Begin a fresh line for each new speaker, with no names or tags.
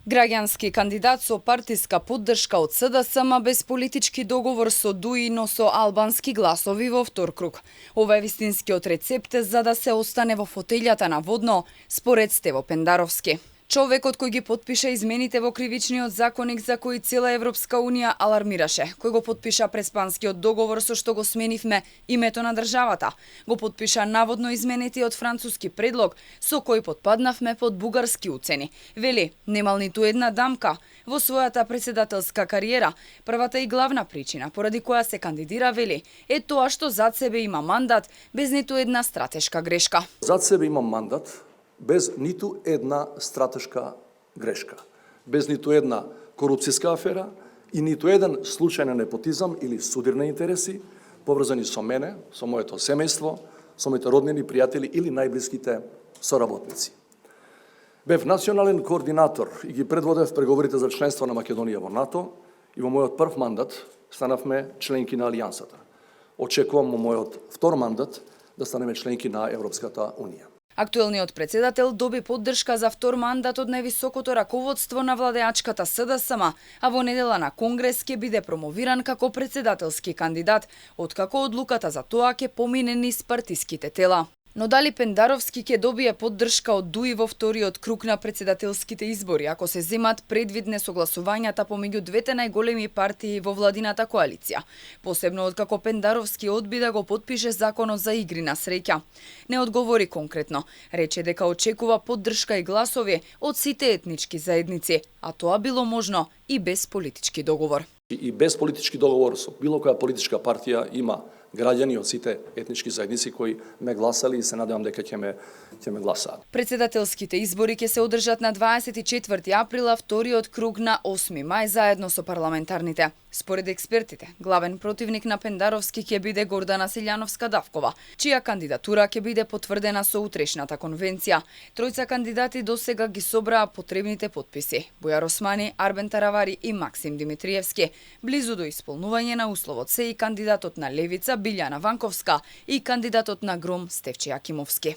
Граѓански кандидат со партиска поддршка од СДСМ без политички договор со ДУИ, но со албански гласови во втор круг. Ова е вистинскиот рецепт за да се остане во фотелјата наводно, според Стево Пендаровски. Човекот кој ги потпиша измените во кривичниот законник за кои цела Европска Унија алармираше, кој го потпиша преспанскиот договор со што го сменивме името на државата, го потпиша наводно изменетиот француски предлог со кој потпаднавме под бугарски уцени. Вели, немал ниту една дамка во својата председателска кариера. Првата и главна причина поради која се кандидира, вели, е тоа што зад себе има мандат без ниту една стратешка грешка.
Зад себе има мандат без ниту една стратешка грешка, без ниту една корупцијска афера и ниту еден случајен непотизам или судирни интереси поврзани со мене, со моето семејство, со моите роднини, пријатели или најблиските соработници. Бев национален координатор и ги предводев преговорите за членство на Македонија во НАТО и во мојот прв мандат станавме членки на Алијансата. Очекувам во мојот втор мандат да станеме членки на Европската Унија.
Актуелниот председател доби поддршка за втор мандат од највисокото раководство на владеачката СДСМ, а во недела на Конгрес ќе биде промовиран како председателски кандидат, откако одлуката за тоа ќе помине низ партиските тела. Но дали Пендаровски ќе добие поддршка од ДУИ во вториот круг на председателските избори, ако се земат предвид несогласувањата помеѓу двете најголеми партии во владината коалиција, посебно откако Пендаровски одби да го потпише законот за игри на среќа. Не одговори конкретно, рече дека очекува поддршка и гласови од сите етнички заедници, а тоа било можно и без политички договор.
И без политички договор со било која политичка партија има граѓани од сите етнички заедници кои ме гласали и се надевам дека ќе ме гласаат.
Председателските избори ќе се одржат на 24 априла, вториот круг на 8 мај заедно со парламентарните. Според експертите, главен противник на Пендаровски ќе биде Гордана Силјановска-Давкова, чија кандидатура ќе биде потврдена со утрешната конвенција. Тројца кандидати досега ги собраа потребните потписи: Бујар Османи, Арбен Таравари и Максим Димитриевски. Близу до исполнување на условот се и кандидатот на Левица Билјана Ванковска и кандидатот на Гром Стефче Јакимовски.